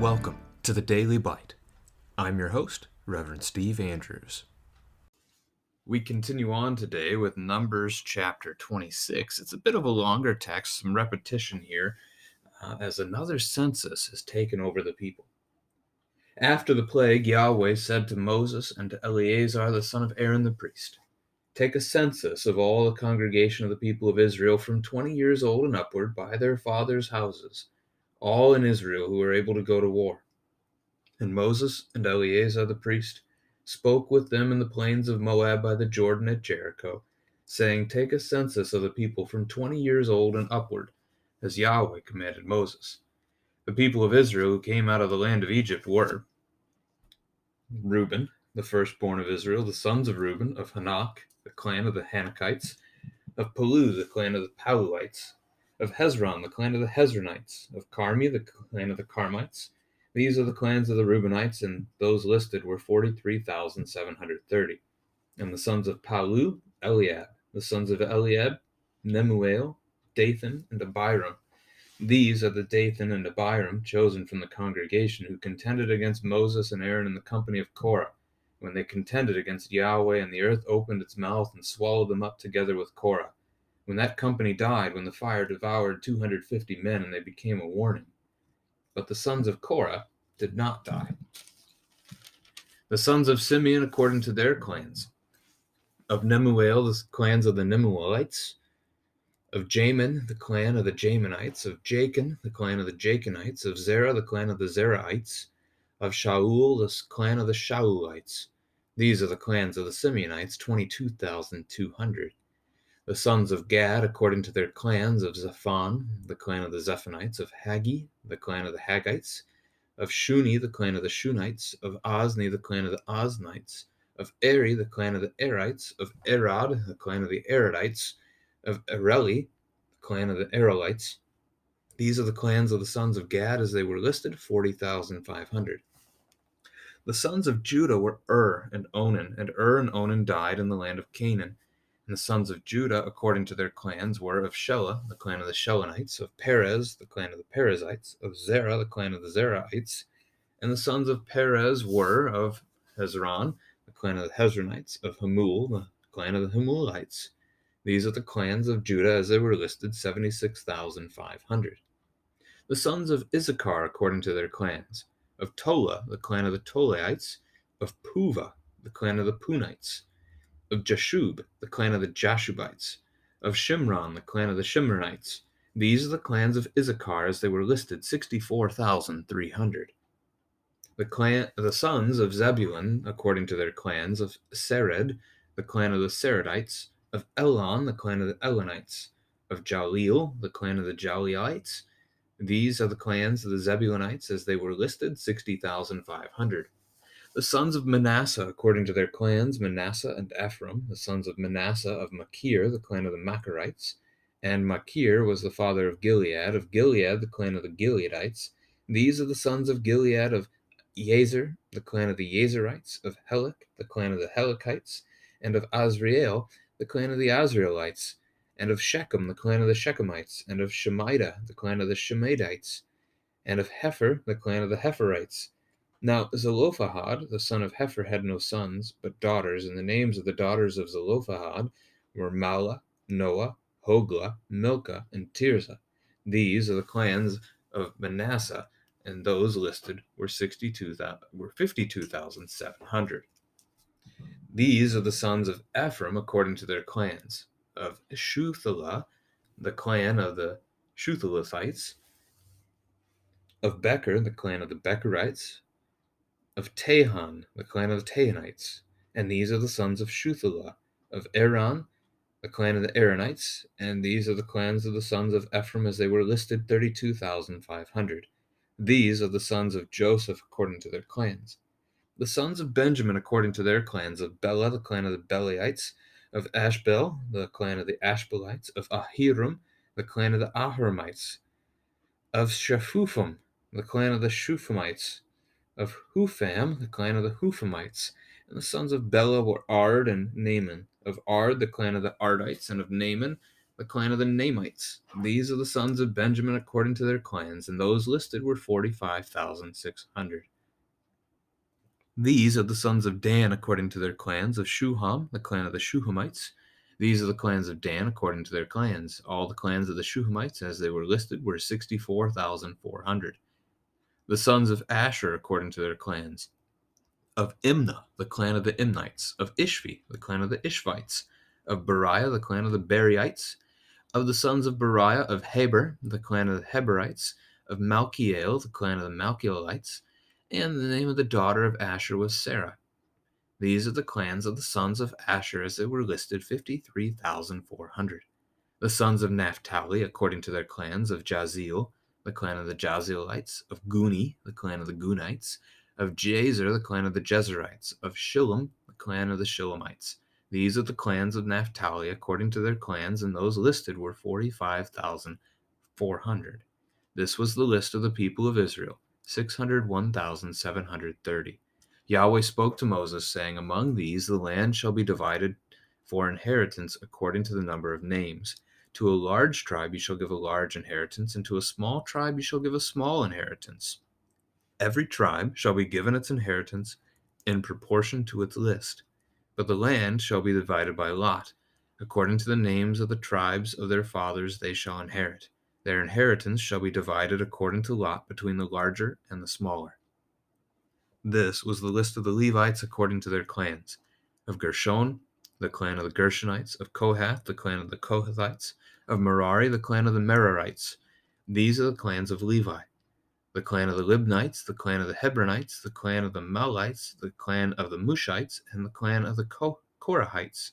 Welcome to the Daily Bite. I'm your host, Reverend Steve Andrews. We continue on today with Numbers chapter 26. It's a bit of a longer text, some repetition here, as another census has taken over the people. After the plague, Yahweh said to Moses and to Eleazar the son of Aaron the priest, "Take a census of all the congregation of the people of Israel from 20 years old and upward by their fathers' houses, all in Israel who are able to go to war." And Moses and Eleazar the priest spoke with them in the plains of Moab by the Jordan at Jericho, saying, "Take a census of the people from 20 years old and upward, as Yahweh commanded Moses." The people of Israel who came out of the land of Egypt were Reuben, the firstborn of Israel, the sons of Reuben, of Hanok, the clan of the Hanakites, of Palu, the clan of the Paluites, of Hezron, the clan of the Hezronites, of Carmi, the clan of the Carmites. These are the clans of the Reubenites, and those listed were 43,730. And the sons of Palu, Eliab. The sons of Eliab, Nemuel, Dathan, and Abiram. These are the Dathan and Abiram chosen from the congregation who contended against Moses and Aaron in the company of Korah, when they contended against Yahweh, and the earth opened its mouth and swallowed them up together with Korah. When that company died, when the fire devoured 250 men, and they became a warning. But the sons of Korah did not die. The sons of Simeon according to their clans. Of Nemuel, the clans of the Nemuelites. Of Jamin, the clan of the Jaminites. Of Jachin, the clan of the Jachinites. Of Zerah, the clan of the Zerahites. Of Shaul, the clan of the Shaulites. These are the clans of the Simeonites, 22,200. The sons of Gad, according to their clans, of Zephon, the clan of the Zephonites, of Haggi, the clan of the Haggites, of Shuni, the clan of the Shunites, of Ozni, the clan of the Oznites, of Eri, the clan of the Erites, of Erod, the clan of the Erodites, of Ereli, the clan of the Erelites. These are the clans of the sons of Gad as they were listed, 40,500. The sons of Judah were and Onan, and and Onan died in the land of Canaan. And the sons of Judah, according to their clans, were of Shelah, the clan of the Shelonites, of Perez, the clan of the Perizzites, of Zerah, the clan of the Zerahites. And the sons of Perez were of Hezron, the clan of the Hezronites, of Hamul, the clan of the Hamulites. These are the clans of Judah as they were listed, 76,500. The sons of Issachar, according to their clans, of Tola, the clan of the Tolaites, of Puva, the clan of the Punites, of Jashub, the clan of the Jashubites, of Shimron, the clan of the Shimronites. These are the clans of Issachar as they were listed, 64,300. The sons of Zebulun, according to their clans, of Sered, the clan of the Seredites, of Elon, the clan of the Elonites, of Jaleel, the clan of the Jaleelites. These are the clans of the Zebulunites as they were listed, 60,500. The sons of Manasseh, according to their clans, Manasseh and Ephraim. The sons of Manasseh of Machir, the clan of the Machirites. And Machir was the father of Gilead the clan of the Gileadites. These are the sons of Gilead, of Yezer, the clan of the Yezerites, of Helek, the clan of the Helekites, and of Azrael, the clan of the Azraelites, and of Shechem, the clan of the Shechemites, and of Shemida, the clan of the Shemaites, and of Hepher, the clan of the Hepherites. Now Zelophehad, the son of Hepher, had no sons, but daughters, and the names of the daughters of Zelophehad were Mahlah, Noah, Hoglah, Milcah, and Tirzah. These are the clans of Manasseh, and those listed were 52,700. These are the sons of Ephraim according to their clans. Of Shuthelah, the clan of the Shuthelathites. Of Becher, the clan of the Becherites. Of Tahan, the clan of the Tahanites. And these are the sons of Shuthelah. Of Aaron, the clan of the Aaronites. And these are the clans of the sons of Ephraim as they were listed, 32,500. These are the sons of Joseph according to their clans. The sons of Benjamin according to their clans, of Bela, the clan of the Belaites, of Ashbel, the clan of the Ashbelites, of Ahiram, the clan of the Ahiramites, of Shaphupham, the clan of the Shuphamites, of Hupham, the clan of the Huphamites. And the sons of Bela were Ard and Naaman, of Ard, the clan of the Ardites, and of Naaman, the clan of the Namites. These are the sons of Benjamin according to their clans, and those listed were 45,600. These are the sons of Dan according to their clans, of Shuham, the clan of the Shuhamites. These are the clans of Dan according to their clans. All the clans of the Shuhamites, as they were listed, were 64,400. The sons of Asher according to their clans, of Imnah, the clan of the Imnites, of Ishvi, the clan of the Ishvites, of Beriah, the clan of the Beriites, of the sons of Beriah, of Heber, the clan of the Heberites, of Malchiel, the clan of the Malchielites, and the name of the daughter of Asher was Sarah. These are the clans of the sons of Asher as they were listed, 53,400. The sons of Naphtali, according to their clans, of Jaziel, the clan of the Jazielites, of Guni, the clan of the Gunites, of Jazer, the clan of the Jezerites, of Shillem, the clan of the Shillemites. These are the clans of Naphtali according to their clans, and those listed were 45,400. This was the list of the people of Israel, 601,730. Yahweh spoke to Moses, saying, Among these the land shall be divided for inheritance according to the number of names. To a large tribe you shall give a large inheritance, and to a small tribe you shall give a small inheritance. Every tribe shall be given its inheritance in proportion to its list, but the land shall be divided by lot. According to the names of the tribes of their fathers they shall inherit. Their inheritance shall be divided according to lot between the larger and the smaller. This was the list of the Levites according to their clans. Of Gershon, the clan of the Gershonites, of Kohath, the clan of the Kohathites, of Merari, the clan of the Merarites. These are the clans of Levi. The clan of the Libnites, the clan of the Hebronites, the clan of the Malites, the clan of the Mushites, and the clan of the Korahites.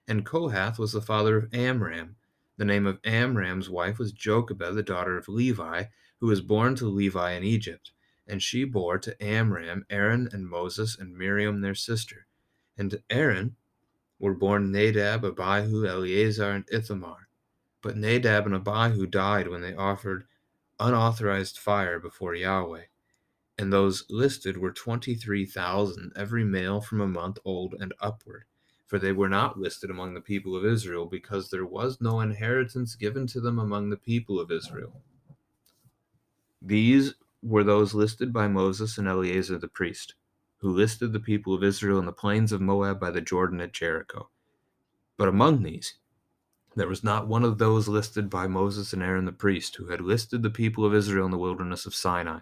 And Kohath was the father of Amram. The name of Amram's wife was Jochebed, the daughter of Levi, who was born to Levi in Egypt. And she bore to Amram Aaron and Moses and Miriam their sister. And to Aaron were born Nadab, Abihu, Eleazar, and Ithamar. But Nadab and Abihu died when they offered unauthorized fire before Yahweh. And those listed were 23,000, every male from a month old and upward. For they were not listed among the people of Israel, because there was no inheritance given to them among the people of Israel. These were those listed by Moses and Eleazar the priest, who listed the people of Israel in the plains of Moab by the Jordan at Jericho. But among these, there was not one of those listed by Moses and Aaron the priest, who had listed the people of Israel in the wilderness of Sinai.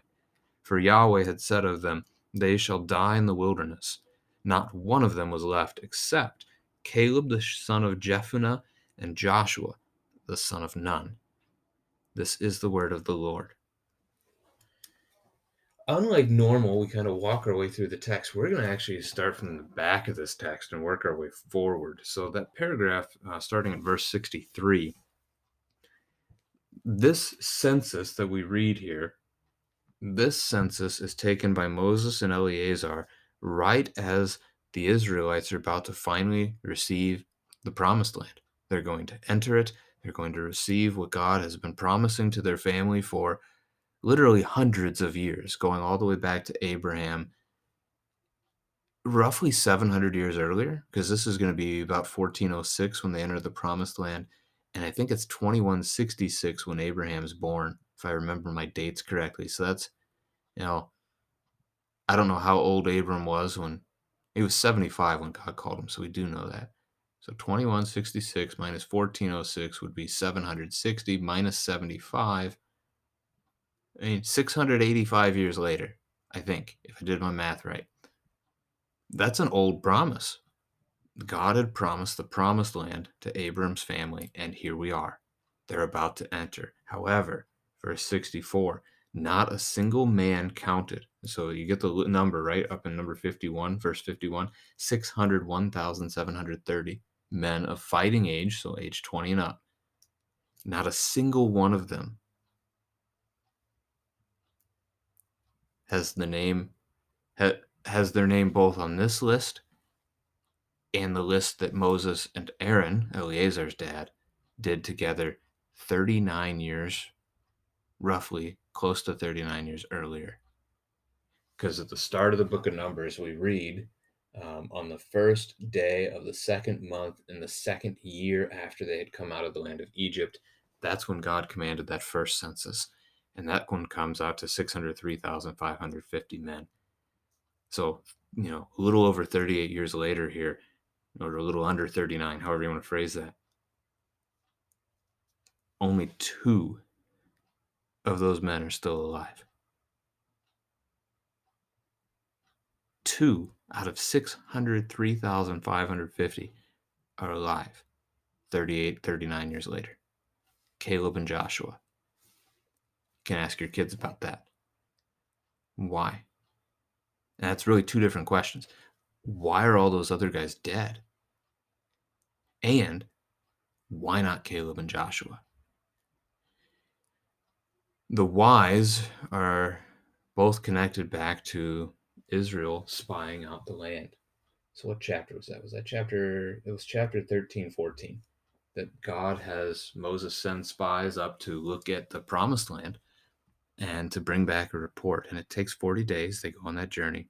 For Yahweh had said of them, They shall die in the wilderness. Not one of them was left, except Caleb the son of Jephunneh and Joshua the son of Nun. This is the word of the Lord. Unlike normal, we kind of walk our way through the text. We're going to actually start from the back of this text and work our way forward. So that paragraph, starting at verse 63, this census that we read here, this census is taken by Moses and Eleazar right as the Israelites are about to finally receive the promised land. They're going to enter it. They're going to receive what God has been promising to their family for literally hundreds of years, going all the way back to Abraham, roughly 700 years earlier, because this is going to be about 1406 when they enter the promised land. And I think it's 2166 when Abraham's born, if I remember my dates correctly. So that's, I don't know how old Abram was when he was 75 when God called him. So we do know that. So 2166 minus 1406 would be 760 minus 75. 685 years later, I think, if I did my math right. That's an old promise. God had promised the promised land to Abram's family, and here we are. They're about to enter. However, verse 64, not a single man counted. So you get the number, right? Up in number 51, verse 51, 601,730 men of fighting age, so age 20 and up. Not a single one of them has their name both on this list and the list that Moses and Aaron, Eleazar's dad, did together 39 years, roughly close to 39 years earlier. Because at the start of the book of Numbers, we read on the first day of the second month in the second year after they had come out of the land of Egypt. That's when God commanded that first census. And that one comes out to 603,550 men. So, a little over 38 years later here, or a little under 39, however you want to phrase that, only 2 of those men are still alive. 2 out of 603,550 are alive 38, 39 years later. Caleb and Joshua. You can ask your kids about that. Why? And that's really 2 different questions. Why are all those other guys dead? And why not Caleb and Joshua? The whys are both connected back to Israel spying out the land. So what chapter was that? It was chapter 13, 14. That God has Moses send spies up to look at the promised land and to bring back a report. And it takes 40 days. They go on that journey.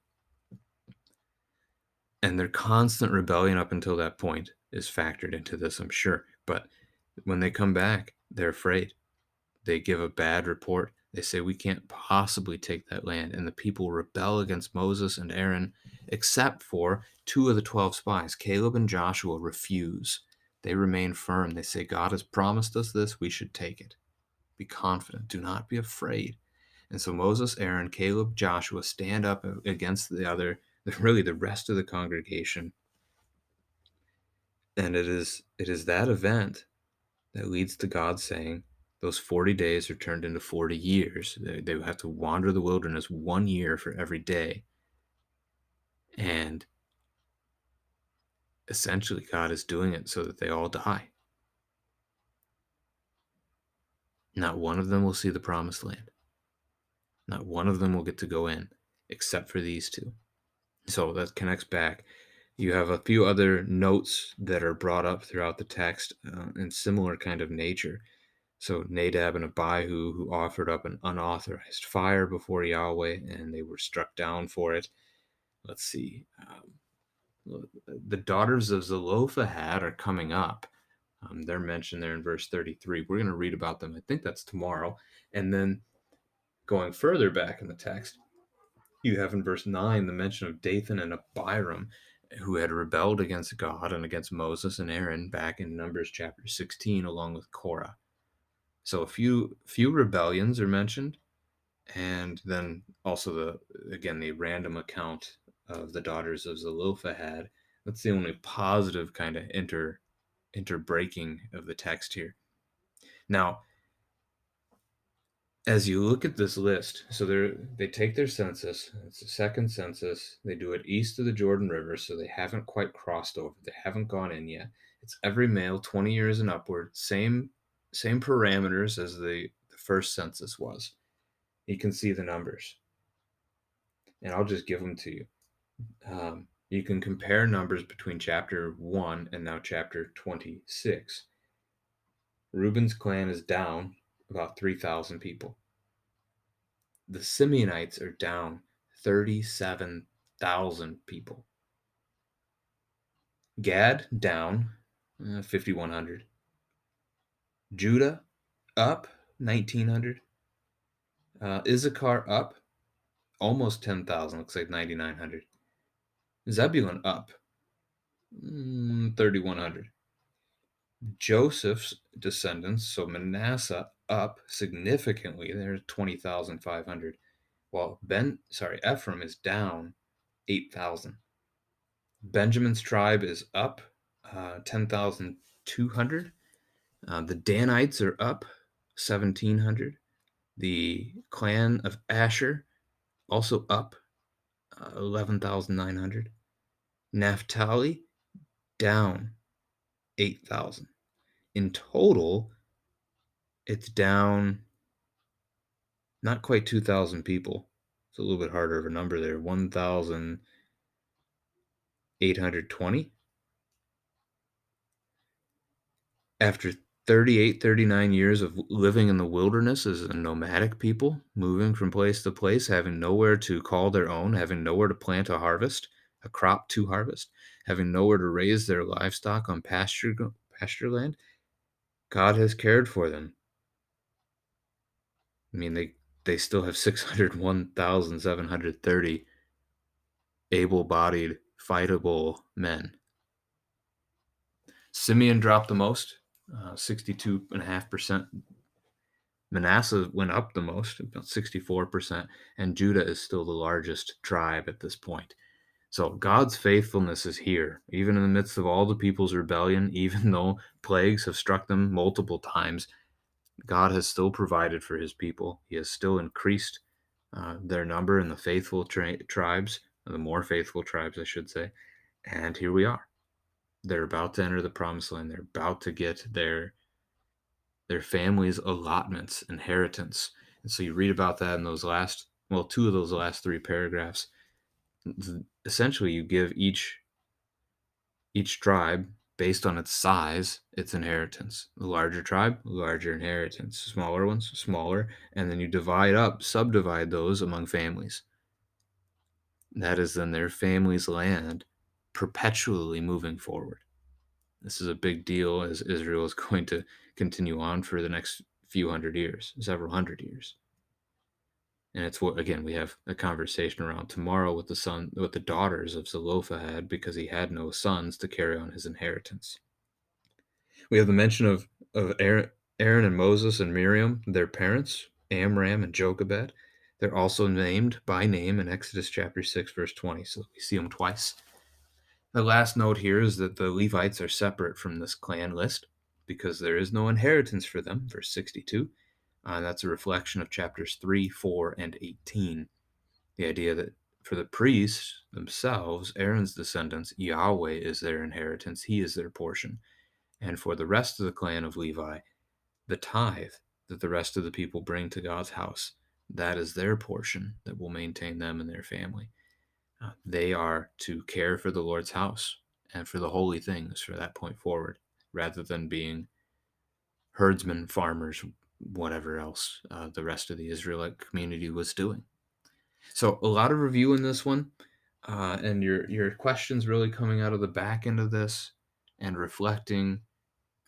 And their constant rebellion up until that point is factored into this, I'm sure. But when they come back, they're afraid. They give a bad report. They say, we can't possibly take that land. And the people rebel against Moses and Aaron, except for 2 of the 12 spies. Caleb and Joshua refuse. They remain firm. They say, God has promised us this. We should take it. Be confident. Do not be afraid. And so Moses, Aaron, Caleb, Joshua stand up against the rest of the congregation. And it is that event that leads to God saying, those 40 days are turned into 40 years. They have to wander the wilderness 1 year for every day. And essentially, God is doing it so that they all die. Not one of them will see the promised land. Not one of them will get to go in, except for these 2. So that connects back. You have a few other notes that are brought up throughout the text in similar kind of nature. So Nadab and Abihu, who offered up an unauthorized fire before Yahweh, and they were struck down for it. Let's see. The daughters of Zelophehad are coming up. They're mentioned there in verse 33. We're going to read about them. I think that's tomorrow. And then going further back in the text, you have in verse 9 the mention of Dathan and Abiram, who had rebelled against God and against Moses and Aaron back in Numbers chapter 16, along with Korah. So a few rebellions are mentioned, and then also the random account of the daughters of Zelophehad. That's the only positive kind of interbreaking of the text here. Now, as you look at this list, so they take their census. It's the second census. They do it east of the Jordan River, so they haven't quite crossed over. They haven't gone in yet. It's every male 20 years and upward. Same parameters as the first census was. You can see the numbers, and I'll just give them to you. You can compare numbers between chapter 1 and now chapter 26. Reuben's clan is down about 3,000 people. The Simeonites are down 37,000 people. Gad down 5,100. Judah up 1,900. Issachar up almost 10,000, looks like 9,900. Zebulun up 3,100. Joseph's descendants, so Manasseh, up significantly. They're 20,500. While Ephraim is down 8,000. Benjamin's tribe is up 10,200. The Danites are up 1,700. The clan of Asher also up 11,900. Naphtali down 8,000. In total, it's down not quite 2,000 people. It's a little bit harder of a number there. 1,820. After 38, 39 years of living in the wilderness as a nomadic people, moving from place to place, having nowhere to call their own, having nowhere to plant a harvest, a crop to harvest, having nowhere to raise their livestock on pasture land, God has cared for them. I mean, they still have 601,730 able-bodied, fightable men. Simeon dropped the most, 62.5%. Manasseh went up the most, about 64%, and Judah is still the largest tribe at this point. So God's faithfulness is here, even in the midst of all the people's rebellion, even though plagues have struck them multiple times. God has still provided for his people. He has still increased their number in the faithful tribes, the more faithful tribes, I should say. And here we are. They're about to enter the promised land. They're about to get their family's allotments, inheritance. And so you read about that in those two of those last three paragraphs. Essentially, you give each tribe, based on its size, its inheritance. The larger tribe, larger inheritance. Smaller ones, smaller. And then you subdivide those among families. That is then their family's land perpetually moving forward. This is a big deal as Israel is going to continue on for the next few hundred years, several hundred years. And it's what, again, we have a conversation around tomorrow with the daughters of Zelophehad, because he had no sons to carry on his inheritance. We have the mention of Aaron and Moses and Miriam, their parents, Amram and Jochebed. They're also named by name in Exodus chapter 6, verse 20. So we see them twice. The last note here is that the Levites are separate from this clan list because there is no inheritance for them, verse 62. That's a reflection of chapters 3, 4, and 18. The idea that for the priests themselves, Aaron's descendants, Yahweh is their inheritance. He is their portion. And for the rest of the clan of Levi, the tithe that the rest of the people bring to God's house, that is their portion that will maintain them and their family. They are to care for the Lord's house and for the holy things for that point forward, rather than being herdsmen, farmers, whatever else the rest of the Israelite community was doing. So a lot of review in this one, and your questions really coming out of the back end of this and reflecting,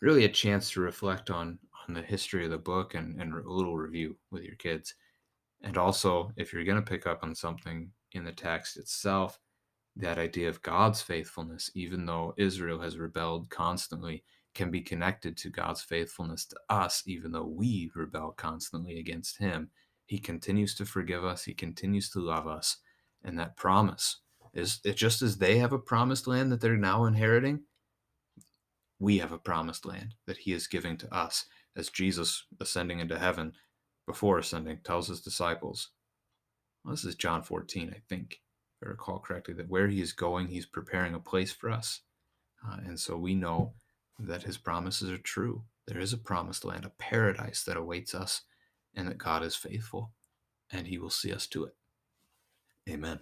really a chance to reflect on the history of the book and a little review with your kids. And also, if you're going to pick up on something in the text itself, that idea of God's faithfulness, even though Israel has rebelled constantly, can be connected to God's faithfulness to us, even though we rebel constantly against him. He continues to forgive us. He continues to love us. And that promise is, it just as they have a promised land that they're now inheriting, we have a promised land that he is giving to us, as Jesus, ascending into heaven, before ascending, tells his disciples. Well, this is John 14, I think, if I recall correctly, that where he is going, he's preparing a place for us. And so we know that his promises are true. There is a promised land, a paradise that awaits us, and that God is faithful, and he will see us to it. Amen.